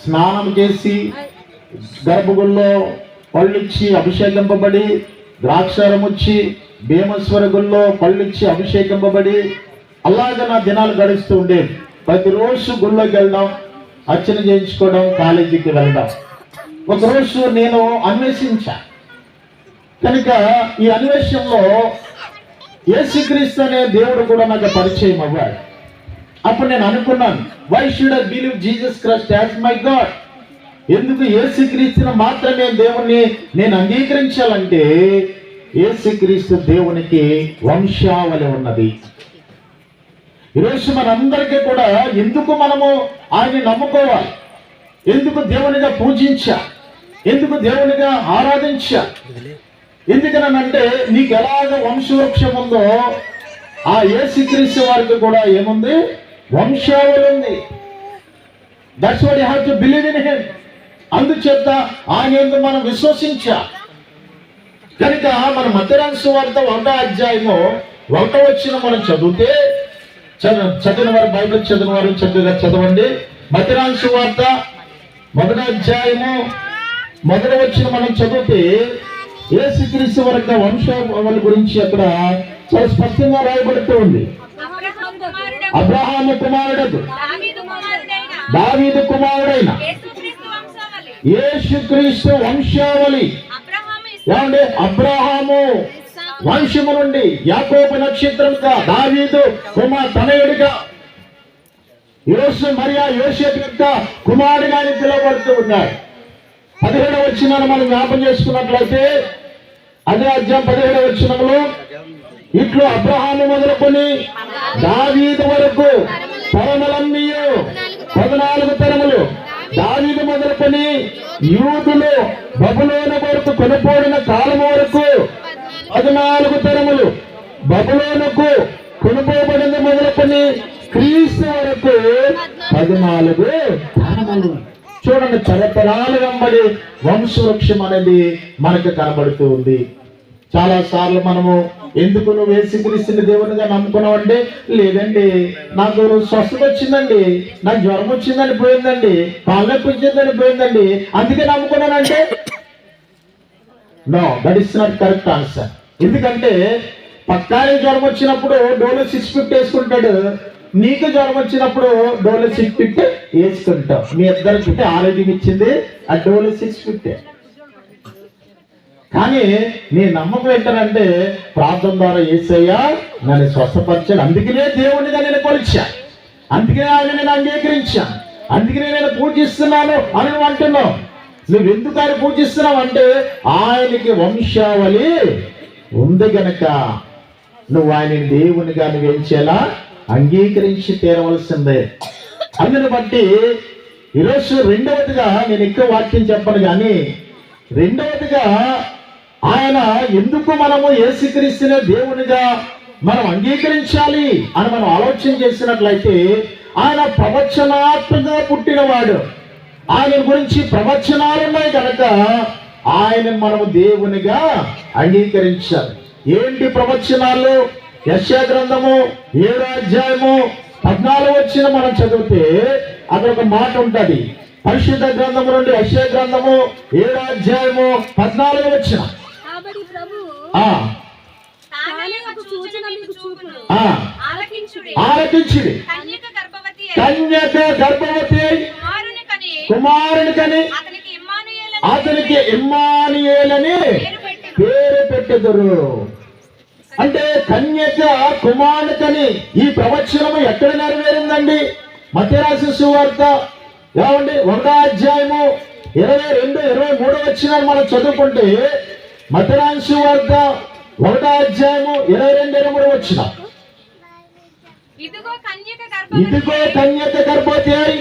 స్నానం చేసి గర్భగుడిలో పళ్ళిచ్చి అభిషేకింపబడి, ద్రాక్షారం వచ్చి భీమేశ్వర గుడిలో పళ్ళిచ్చి అభిషేకింపబడి, అలాగే నా దినాలు గడుస్తూ ఉండేవి. ప్రతిరోజు గుళ్ళోకి వెళ్ళడం, అర్చన చేయించుకోవడం, కాలేజీకి వెళ్ళడం. ఒకరోజు నేను అన్వేషించా కనుక ఈ అన్వేషణలో యేసుక్రీస్తు అనే దేవుడు కూడా నాకు పరిచయం అవ్వాడు. అప్పుడు నేను అనుకున్నాను, why should I believe Jesus Christ as my God? ఎందుకు యేసుక్రీస్తుని మాత్రమే దేవుణ్ణి నేను అంగీకరించాలంటే, యేసుక్రీస్తు దేవునికి వంశావళి ఉన్నది. ఈరోజు మనందరికీ కూడా ఎందుకు మనము ఆయన్ని నమ్ముకోవాలి, ఎందుకు దేవునిగా పూజించా, ఎందుకు దేవునిగా ఆరాధించా? ఎందుకనంటే నీకు ఎలాగ వంశవృక్షం ఉందో ఆ యేసుక్రీస్తు వారికి కూడా ఏముంది? వంశావళి ఉంది. That's what you have to believe in him. అందుచేత ఆయన మనం విశ్వసించా కనుక మన మత్తయి సువార్త 1వ అధ్యాయము 1వ వచనం మనం చదివితే, చదివిన వారు బైబిల్ చదివిన వారు చక్కగా చదవండి. మత్తయి సువార్త 1వ అధ్యాయము 1వ వచనం మనం చదివితే యేసుక్రీస్తు వారి వంశావళి గురించి అక్కడ చాలా స్పష్టంగా రాయబడుతూ ఉంది. అబ్రహాము కుమారుడు, దావీదు కుమారుడైన యేసుక్రీస్తు వంశావళి. ఏమండి? అబ్రహాము వంశము నుండి యాకోబు నక్షత్రంగా, దావీదు తనయుడిగా, యోసు మరియా యోసేపు యొక్క కుమారుడిగా పిలువబడుతూ ఉన్నాడు. 17వ వచనాన్ని మనం జ్ఞాపం చేసుకున్నట్లయితే, అదే అధ్యాయం 17వ వచనంలో, ఇట్లు అబ్రహాము మొదలుకొని దావీదు వరకు తరములన్నీ 14 తరములు, దావీదు మొదలుకొని యూదులు బబులోను వరకు కొనుపోడిన కాలం వరకు 14 తరములు, బబులోనుకు కొనుపోబడింది మొదలుకొని క్రీస్తు వరకు 14 తరములు. చూడండి, తరతరాల వెంబడి వంశవృక్షం అనేది మనకు కనబడుతూ ఉంది. చాలా సార్లు మనము ఎందుకు నువ్వు యేసుక్రీస్తుని దేవునిగా నమ్ముకున్నావు అంటే, లేదండి నాకు స్వస్థత వచ్చిందండి, నాకు జ్వరం వచ్చిందని పోయిందండి, కాళ్ళనొప్పి వచ్చిందని పోయిందండి, అందుకే నమ్ముకున్నానంటే, no, that is not correct answer. ఎందుకంటే పక్కానికి జ్వరం వచ్చినప్పుడు డోలో 650 వేసుకుంటాడు, నీకు జ్వరం వచ్చినప్పుడు డోలో 650 వేసుకుంటావు. మీ ఇద్దరికి ఆరోగ్యం ఇచ్చింది ఆ డోలో 650. కానీ నీ నమ్మకం ఏంటంటే, ప్రార్థన ద్వారా యేసయ్య నన్ను స్వస్థపరిచాడు, అందుకనే దేవునిగా నేను కొలిచా, అందుకనే ఆయన నేను అంగీకరించా, అందుకనే నేను పూజిస్తున్నాను అని నువ్వు అంటున్నావు. నువ్వు ఎందుకు ఆయన పూజిస్తున్నావు అంటే, ఆయనకి వంశావళి ఉంది గనక నువ్వు ఆయన దేవునిగా నువ్వేంచేలా అంగీకరించి తీరవలసిందే. అందుని బట్టి ఈరోజు రెండవదిగా, నేను ఎక్కువ వాక్యం చెప్పను కానీ, రెండవదిగా ఆయన ఎందుకు మనము యేసుక్రీస్తునే దేవునిగా మనం అంగీకరించాలి అని మనం ఆలోచన చేసినట్లయితే, ఆయన ప్రవచనాత్మగా పుట్టినవాడు, ఆయన గురించి ప్రవచనాలు ఉన్నాయి కనుక ఆయన మనము దేవునిగా అంగీకరించాలి. ఏంటి ప్రవచనాలు? యెషయా గ్రంథము 7వ అధ్యాయము 14వ వచనం మనం చదివితే అక్కడ ఒక మాట ఉంటది. పరిశుద్ధ గ్రంథము నుండి యెషయా గ్రంథము 7వ అధ్యాయము 14వ వచనం. ఆలకించుడి, కన్యక గర్భవతి కుమారుని కని అతనికి ఇమ్మానుయేలని పేరు పెట్టెదరు. అంటే కన్యక కుమారుని కని ఈ ప్రవచనము ఎక్కడ నెరవేరిందండి? మత్తయి సువార్త ఏమండి 1వ అధ్యాయము 22, 23 వచనాలు మనం చదువుకుంటే, మత్తయి సువార్త 1వ అధ్యాయము 22, 23 వచనం. ఇదిగో కన్యక గర్భవతి అయి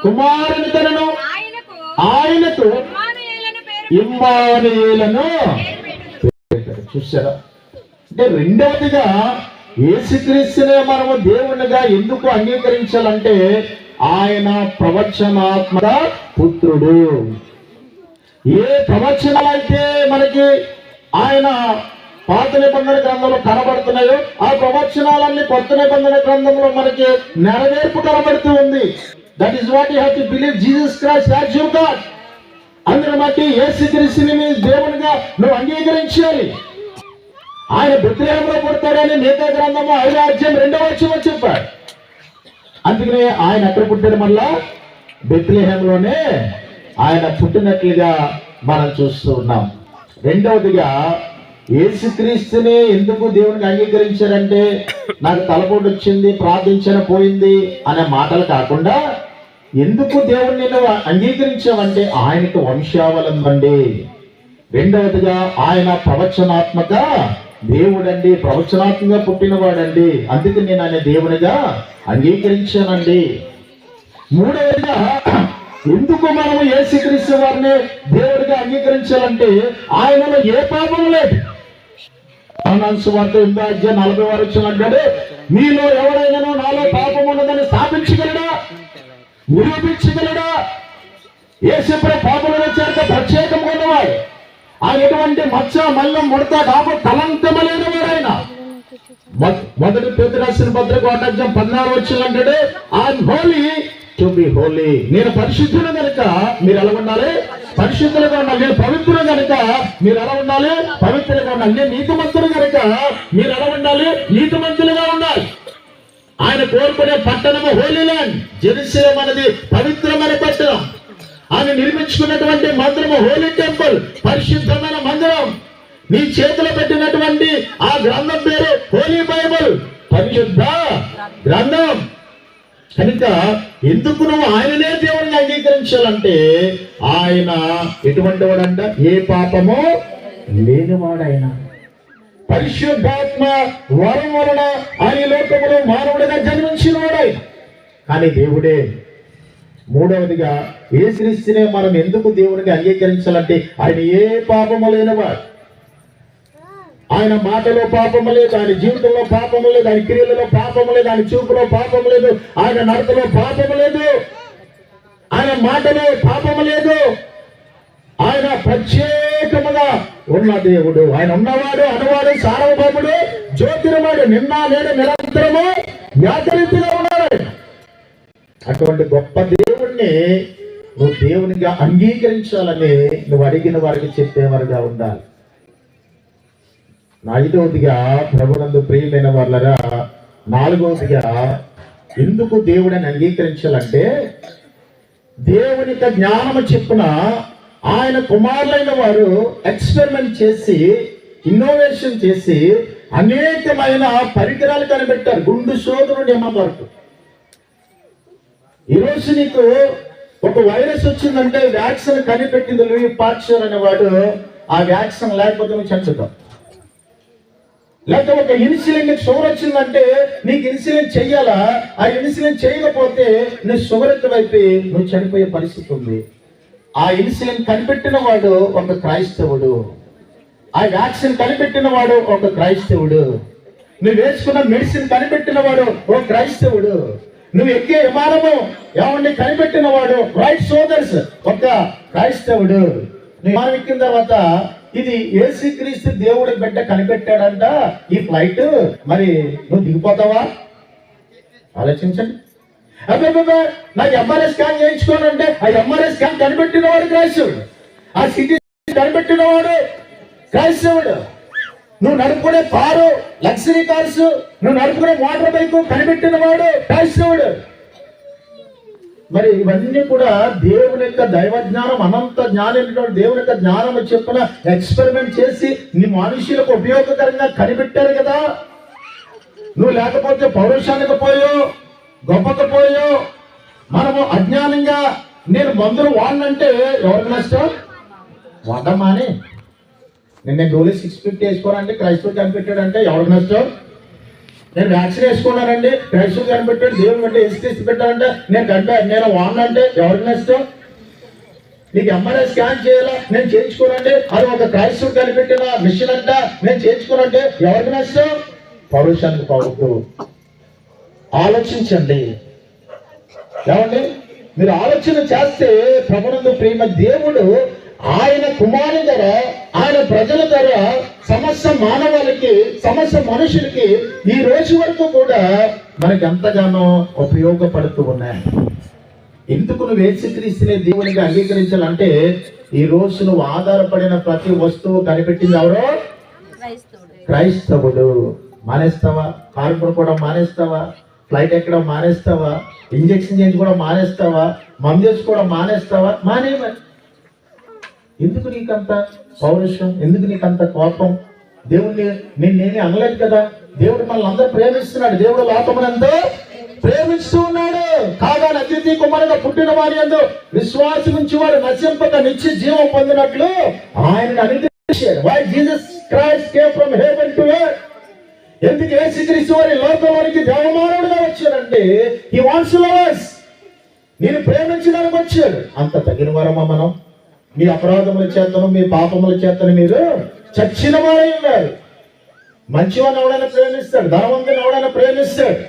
కుమారుని కనును, ఆయనకు ఇమ్మానుయేలను. చూసారా? అంటే రెండవదిగా యేసుక్రీస్తునే మనము దేవునిగా ఎందుకు అంగీకరించాలంటే, ఆయన ప్రవచనాత్మక పుత్రుడు. ఏ ప్రవచనాలైతే మనకి ఆయన పాత నిబంధన గ్రంథంలో కనబడుతున్నాయో, ఆ ప్రవచనాలన్నీ కొత్త నిబంధన గ్రంథంలో మనకి నెరవేర్పు కనబడుతూ ఉంది. That is what you have to believe Jesus Christ as your God. అందుని బట్టి యేసుక్రీస్తుని దేవునిగా నువ్వు అంగీకరించాలి. ఆయన బెత్లెహేములో పుడతాడని మిగతా గ్రంథము 5:2 చెప్పాడు. అందుకనే ఆయన ఎక్కడ పుట్టాడు? మళ్ళా బెత్లెహేములోనే ఆయన పుట్టినట్లుగా మనం చూస్తూ ఉన్నాం. రెండవదిగా యేసుక్రీస్తుని ఎందుకు దేవునికి అంగీకరించారంటే నాకు తలపోటు వచ్చింది, ప్రార్థించిన పోయింది అనే మాటలు కాకుండా ఎందుకు దేవుణ్ణి నువ్వు అంగీకరించావంటే ఆయనకు వంశావలంబండి. రెండవదిగా ఆయన ప్రవచనాత్మక దేవుడండి, ప్రవచనాత్మకంగా పుట్టినవాడండి, అందుకే నేను ఆయన దేవునిగా అంగీకరించానండి. మూడవదిగా ఎందుకు మనము యేసుక్రీస్తు వారిని దేవుడిగా అంగీకరించాలంటే ఆయనలో ఏ పాపం లేదు. సువార్త 8:40 అంటాడు, మీలో ఎవరైనా నాలో పాపం ఉన్నదని స్థాపించగలడా, నిరూపించగలడా? యేసుప్రభు పాపంలో చేత ప్రత్యేకంగా ఉన్నవాడు. ఆయన ఎటువంటి మచ్చ మల్లం ముడత కాపు కలంకమలేని వాడు. ఆయన మొదటి పేతురు రాసిన పత్రిక 1:14 అంటాడు, I'm holy to be holy. నేను పరిశుద్ధులు కనుక మీరు ఎలా ఉండాలి? పరిశుద్ధులుగా ఉండాలి. నేను పవిత్రులు కనుక మీరు ఎలా ఉండాలి? పవిత్రులుగా ఉండాలి. నేను నీతిమంతులు కనుక మీరు ఎలా ఉండాలి? నీతిమంతులుగా ఉండాలి. ఆయన కోరుకునే పట్టణము హోలీ ల్యాండ్, జెరూసలేం అనేది పవిత్రమైన పట్టణం. ఆయన నిర్మించుకున్నటువంటి మందిరము హోలీ టెంపుల్, పరిశుద్ధమైన మందిరం. నీ చేతిలో పెట్టినటువంటి ఆ గ్రంథం పేరు హోలీ బైబుల్, పరిశుద్ధ గ్రంథం. కనుక ఎందుకు నువ్వు ఆయననే దేవుడిని అంగీకరించాలంటే ఆయన ఎటువంటి వాడంట? ఏ పాపము లేనివాడైనా పరిశుద్ధాత్మ వరం వలన ఆయన లోకములో మానవుడిగా జన్మించిన వాడాయి. కానీ దేవుడే. మూడవదిగా యేసుక్రీస్తునే మనం ఎందుకు దేవుడిని అంగీకరించాలంటే ఆయన ఏ పాపము లేనివాడు. ఆయన మాటలో పాపము లేదు, ఆయన జీవితంలో పాపము లేదు, ఆయన క్రియలలో పాపము లేదు, ఆయన చూపులో పాపము లేదు, ఆయన నడతలో పాపము లేదు, ఆయన మాటలో పాపము లేదు. ఆయన ప్రత్యేకముగా ఉన్న దేవుడు. ఆయన ఉన్నవాడు, అనవాడు, సార్వభౌముడు, జ్యోతిర్మయుడు, నిన్న నేడు నిరంతరము వ్యాధరితిగా ఉన్నాడు. అటువంటి గొప్ప దేవుణ్ణి నువ్వు దేవునిగా అంగీకరించాలని నువ్వు అడిగిన వారికి చెప్పేవారుగా ఉండాలి. ఐదవదిగా ప్రభునందు ప్రియమైన వాళ్ళరా, నాలుగవదిగా ఎందుకు దేవుడిని అంగీకరించాలంటే దేవుని జ్ఞానము చెప్పున ఆయన కుమారులైన వారు ఎక్స్పెరిమెంట్ చేసి, ఇన్నోవేషన్ చేసి అనేకమైన పరికరాలు కనిపెట్టారు. గుండు శోధన నియమం వరకు. ఈరోజు నీకు ఒక వైరస్ వచ్చిందంటే వ్యాక్సిన్ కనిపెట్టింది లూయి పాస్చర్ అనేవాడు. ఆ వ్యాక్సిన్ లేకపోతే నువ్వు చనిపోతావు. లేకపోతే ఒక ఇన్సులిన్ నీకు షుగర్ వచ్చిందంటే నీకు ఇన్సులిన్ చెయ్యాలా, ఆ ఇన్సులిన్ చేయకపోతే నీ షుగర్ ఎక్కువైపోయి నువ్వు చనిపోయే పరిస్థితి ఉంది. ఆ ఇన్సులిన్ కనిపెట్టిన వాడు ఒక క్రైస్తవుడు. ఆ వ్యాక్సిన్ కనిపెట్టిన వాడు ఒక క్రైస్తవుడు. నువ్వు వేసుకున్న మెడిసిన్ కనిపెట్టిన వాడు ఒక క్రైస్తవుడు. నువ్వు ఎక్కే విమానము ఎవరిని కనిపెట్టిన వాడు రైట్ సోదర్స్ ఒక క్రైస్తవుడు. విమానం ఎక్కిన తర్వాత ఇది యేసుక్రీస్తు దేవుడి బిడ్డ కనిపెట్టాడంట ఈ ఫ్లైట్, మరి నువ్వు దిగిపోతావా? ఆలోచించండి. అబ్బాయి నాకు ఎంఆర్ఐ స్కాన్ చేయించుకోనంటే ఆ ఎంఆర్ఐ స్కాన్ కనిపెట్టిన వాడు క్రైస్తవుడు. ఆ సిటీ కనిపెట్టిన వాడు క్రైస్తవుడు. నువ్వు నడుపుకునే కారు, లగ్జరీ కార్స్, నువ్వు నడుపుకునే మోటార్ బైక్ కనిపెట్టిన వాడు క్రైస్తవుడు. మరి ఇవన్నీ కూడా దేవుని యొక్క దైవ జ్ఞానం, అనంత జ్ఞానం, దేవుని యొక్క జ్ఞానం చెప్పిన ఎక్స్పెరిమెంట్ చేసి నీ మనుషులకు ఉపయోగకరంగా కనిపెట్టారు కదా. నువ్వు లేకపోతే పౌరుషానికి పోయో, గొప్పకు పోయో, మనము అజ్ఞానంగా నేను మందులు వాడినంటే ఎవరికి నష్టం? వాడమ్మా అని నేను డోలీ 650 వేసుకోనంటే క్రైస్తవుడు కనిపెట్టాడంటే ఎవరికి నష్టం? నేను వ్యాక్సిన్ వేసుకున్నానండి క్రైస్తవుడు కనిపెట్టాడు, దేవుడు అంటే యేసుక్రీస్తు పెట్టాడంటే నేను వాడినంటే ఎవరికి నష్టం? నీకు ఎంఆర్ఐ స్కాన్ చేయాలా, నేను చేయించుకోనంటే అది ఒక క్రైస్తవుడు కనిపెట్టిన మిషన్ అంట, నేను చేయించుకోనంటే ఎవరికి నష్టం? పౌరుషానికి పౌరుడు. ఆలోచించండి. ఏమండి, మీరు ఆలోచన చేస్తే ప్రభునందు ప్రేమ దేవుడు ఆయన కుమారుని ద్వారా, ఆయన ప్రజల ద్వారా సమస్త మానవాళికి, సమస్త మనుషులకి ఈ రోజు వరకు కూడా మనకి ఎంతగానో ఉపయోగపడుతూ ఉన్నాయి. ఎందుకు నువ్వు యేసుక్రీస్తునే దేవునికి అంగీకరించాలంటే ఈ రోజు నువ్వు ఆధారపడిన ప్రతి వస్తువు కనిపెట్టింది ఎవరో? క్రైస్తవుడు. మానేస్తావా? కారు కొనుక్కోవడం మానేస్తావా? ఫ్లైట్ ఎక్కడం మానేస్తావా? ఇంజక్షన్ చేయించుకోవడం మానేస్తావా? మందు తెచ్చుకోవడం మానేస్తావా? మానేమని. ఎందుకు నీకంత పౌరుషం? ఎందుకు నీకంత కోపం? దేవుణ్ణి నేనేమి అనలేదు కదా. దేవుడు మనల్ని అందరూ ప్రేమిస్తున్నాడు. దేవుడు లోకమునంతా ప్రేమిస్తూ ఉన్నాడు. కాగా అద్వితీయ కుమారుడుగా పుట్టిన వారి యందు విశ్వాసం ఉంచి వాడు నశింపక నిత్య జీవం పొందినట్లు ఆయనను అనుగ్రహించాడు. Why Jesus Christ came from heaven to earth? ఎందుకు యేసుక్రీస్తు వారి లోకంలోనికి దేవమానవుడుగా వచ్చాడంటే he wants to love us. నేను ప్రేమించడానికి వచ్చాడు. అంత తగిన వారమా మనం? మీ అపరాధముల చేతను మీ పాపముల చేతను మీరు చచ్చిన వారై ఉన్నారు. మంచివాడిని ఎవడైనా ప్రేమిస్తాడు, ధనవంతుని ఎవడైనా ప్రేమిస్తాడు,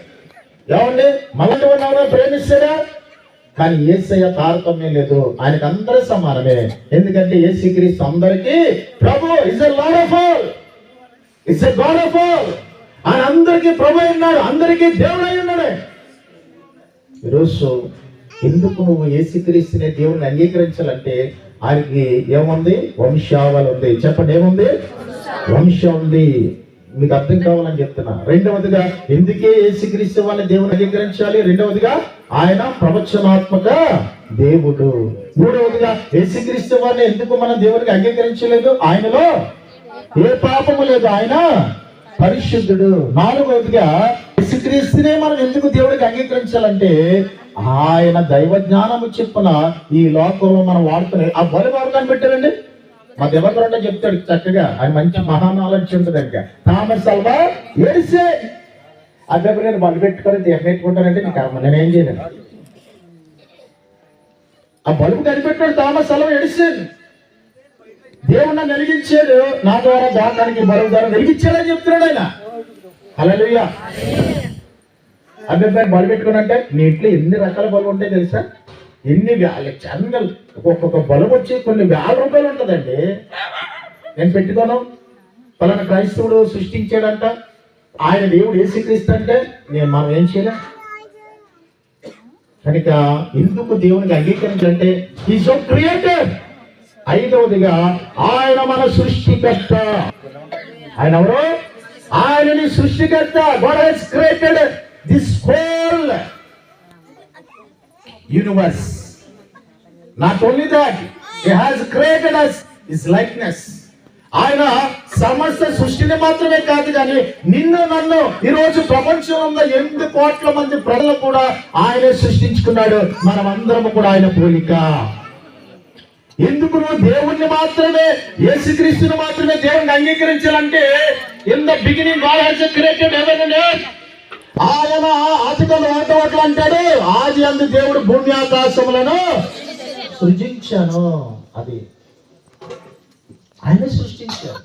ఏమండి మళ్ళీ ఎవరైనా ప్రేమిస్తాడా? కానీ యేసయ్య తారతమ్యం లేదు. ఆయనకు అందరూ సమానమే. ఎందుకంటే యేసుక్రీస్తు అందరికీ ప్రభు. Is a lord of all, is a god of all. ఆయన అందరికీ ప్రభు అయి ఉన్నాడు, అందరికీ దేవుడు అయి ఉన్నాడు. ఈరోజు ఎందుకు నువ్వు యేసుక్రీస్తునే దేవుడిని అంగీకరించాలంటే ఆయనకి ఏముంది? వంశావళి ఉంది. చెప్పండి, ఏముంది? వంశం ఉంది. మీకు అర్థం కావాలని చెప్తున్నా. రెండవదిగా ఎందుకే యేసుక్రీస్తు వాళ్ళని దేవుని అంగీకరించాలి? రెండవదిగా ఆయన ప్రవచనాత్మక దేవుడు. మూడవదిగా యేసుక్రీస్తు వారిని ఎందుకు మనం దేవునికి అంగీకరించలేదు? ఆయనలో ఏ పాపము లేదు, ఆయన పరిశుద్ధుడు. నాలుగవదిగా యేసుక్రీస్తునే మనం ఎందుకు దేవుడికి అంగీకరించాలంటే ఆయన దైవ జ్ఞానము చెప్పున ఈ లోకంలో మనం వాడుతున్నాయి. ఆ బలి బాబు కనిపెట్టారండి. మా దేవతలు చెప్తాడు చక్కగా. ఆయన మంచి మహానాలెడ్జ్ ఉంటుంది. ఇంకా థామస్ అల్వా ఎడిసన్. అద్దెప్పుడు నేను బలి పెట్టుకొని దేహం పెట్టుకుంటానంటే నీకు కర్మ, నేనేం చేయను. ఆ బలుపు కనిపెట్టాడు థామస్ అల్వా ఎడిసన్. దేవుడు నన్ను వెలిగించాడు, నా ద్వారా దాటానికి బలుపు ద్వారా వెలిగించాడని చెప్తున్నాడు ఆయన. హల్లెలూయా. అబ్బాయి బలి పెట్టుకున్నంటే నీ ఇంట్లో ఎన్ని రకాల బలుపు ఉంటాయి తెలుసా? ఎన్ని వేల ఛానల్, ఒక్కొక్క బలుపు వచ్చి కొన్ని వేల రూపాయలు ఉంటుందండి. నేను పెట్టుకోను. పలానా క్రైస్తవుడు సృష్టించాడంట, ఆయన దేవుడు యేసుక్రీస్తు అంటే మనం ఏం చేయలేం. కనుక ఎందుకు దేవునికి అంగీకరించాలంటే ఈజ్ సో క్రియేటర్. ఐదవదిగా ఆయన మన సృష్టికర్త. ఆయన ఎవరు? ఆయనని సృష్టికర్త. God has created this whole universe. Not only that, he has created us his likeness. ఆయన సమస్త సృష్టిని మాత్రమే కాదు కానీ నిన్ను నన్ను ఈరోజు ప్రపంచంలో ఉన్న 8 కోట్ల మంది ప్రజలు కూడా ఆయనే సృష్టించుకున్నాడు. మనం అందరం కూడా ఆయన పోలిక. ఎందుకు నువ్వు దేవుణ్ణి మాత్రమే, యేసుక్రీస్తుని మాత్రమే దేవుణ్ణి అంగీకరించాలంటే in the beginning God has created heaven and earth. ఆయన ఆదికాండం 1 అంటాడు, ఆది అందు దేవుడు భూమి ఆకాశములను సృజించాను. అది ఆయన సృష్టించాడు.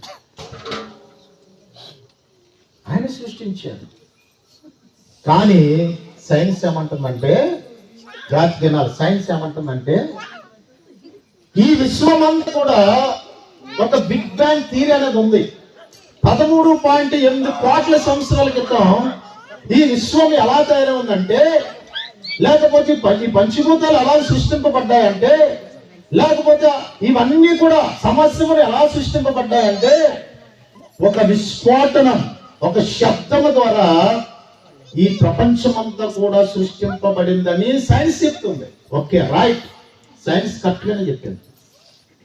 ఆయన సృష్టించాడు. కానీ సైన్స్ ఏమంటుందంటే, జాతి దినాలు సైన్స్ ఏమంటుందంటే ఈ విశ్వం అంతా కూడా ఒక బిగ్ బ్యాంగ్ థియరీ అనేది ఉంది. 13.8 కోట్ల సంవత్సరాల క్రితం ఈ విశ్వం ఎలా తయారై ఉందంటే, లేకపోతే ఈ పంచభూతాలు ఎలా సృష్టింపబడ్డాయంటే, లేకపోతే ఇవన్నీ కూడా సమస్యలు ఎలా సృష్టింపబడ్డాయంటే ఒక విస్ఫోటనం, ఒక శబ్దము ద్వారా ఈ ప్రపంచమంతా కూడా సృష్టింపబడిందని సైన్స్ చెప్తుంది. Okay, right. సైన్స్ కరెక్ట్ గానే చెప్పింది.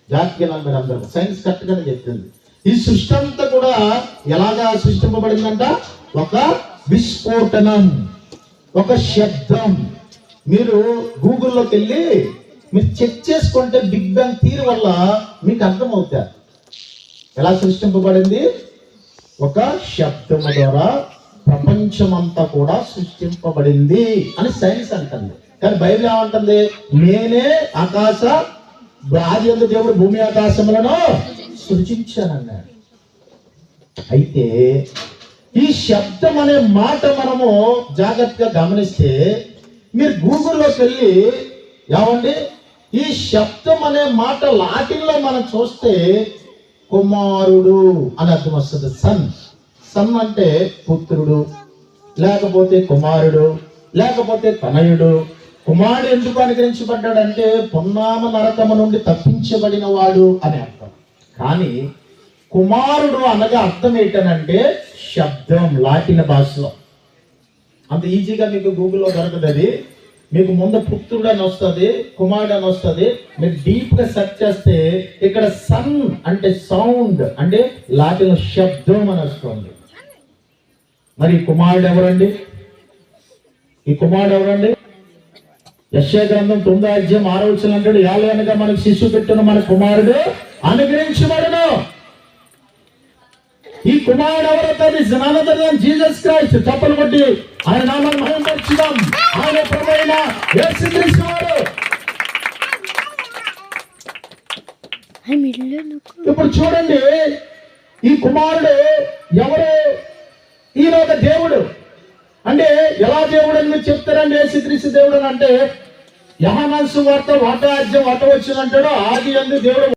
జాగ్రత్తగా మీరు అందరూ సైన్స్ కరెక్ట్ గానే చెప్పింది. ఈ సృష్టి అంతా కూడా ఎలాగా సృష్టింపబడిందంట? ఒక విస్ఫోటనం, ఒక శబ్దం. మీరు గూగుల్లోకి వెళ్ళి మీరు చెక్ చేసుకుంటే బిగ్ బ్యాంగ్ థియరీ వల్ల మీకు అర్థమవుతారు ఎలా సృష్టింపబడింది. ఒక శబ్దం ద్వారా ప్రపంచమంతా కూడా సృష్టింపబడింది అని సైన్స్ అంటుంది. కానీ బైబిల్ ఏమంటుంది? నేనే ఆది యందు దేవుడు భూమి ఆకాశములను సృజించానన్నాడు. అయితే ఈ శబ్దం అనే మాట మనము జాగ్రత్తగా గమనిస్తే, మీరు గూగుల్లోకి వెళ్ళి ఏమండి ఈ శబ్దం అనే మాట లాటిన్లో మనం చూస్తే కుమారుడు అని అర్థం వస్తుంది. సన్ అంటే పుత్రుడు, లేకపోతే కుమారుడు, లేకపోతే తనయుడు, కుమారుడు ఎందుకు అనుగ్రహించబడ్డాడంటే పొన్నామ నరకము నుండి తప్పించబడిన వాడు అని అర్థం. కానీ కుమారుడు అనగా అర్థం ఏంటనంటే శబ్దం, లాటిన భాషలో. అంత ఈజీగా మీకు గూగుల్లో దొరకదు అది. మీకు ముందు పుత్రుడు అని వస్తుంది, కుమారుడు అని వస్తుంది. మీరు డీప్ గా సెర్చ్ చేస్తే ఇక్కడ సన్ అంటే సౌండ్, అంటే లాటిన్ శబ్దం అని వస్తుంది. మరి కుమారుడు ఎవరండి? ఈ కుమారుడు ఎవరండి? యెషయా గ్రంథం 9:6 అంటాడు, ఏలయనగా మనకు శిశువు పెట్టిన మన కుమారుడు అనుగ్రహించబడును. ఈ కుమారుడు ఎవరైతే జీసస్ క్రైస్ట్. చప్పలు కొట్టి ఆయన నామాన్ని మహిమపరచుదాం. ఆయన ప్రభువైన యేసుక్రీస్తు వారు. ఇప్పుడు చూడండి, ఈ కుమారుడు ఎవరు? ఈయన ఒక దేవుడు. అంటే ఎలా దేవుడు అని మీరు చెప్తారండి? యేసుక్రీస్తు దేవుడు అని అంటే యోహాను సువార్త 1:1 వచ్చిందంటాడు, ఆది యందు దేవుడు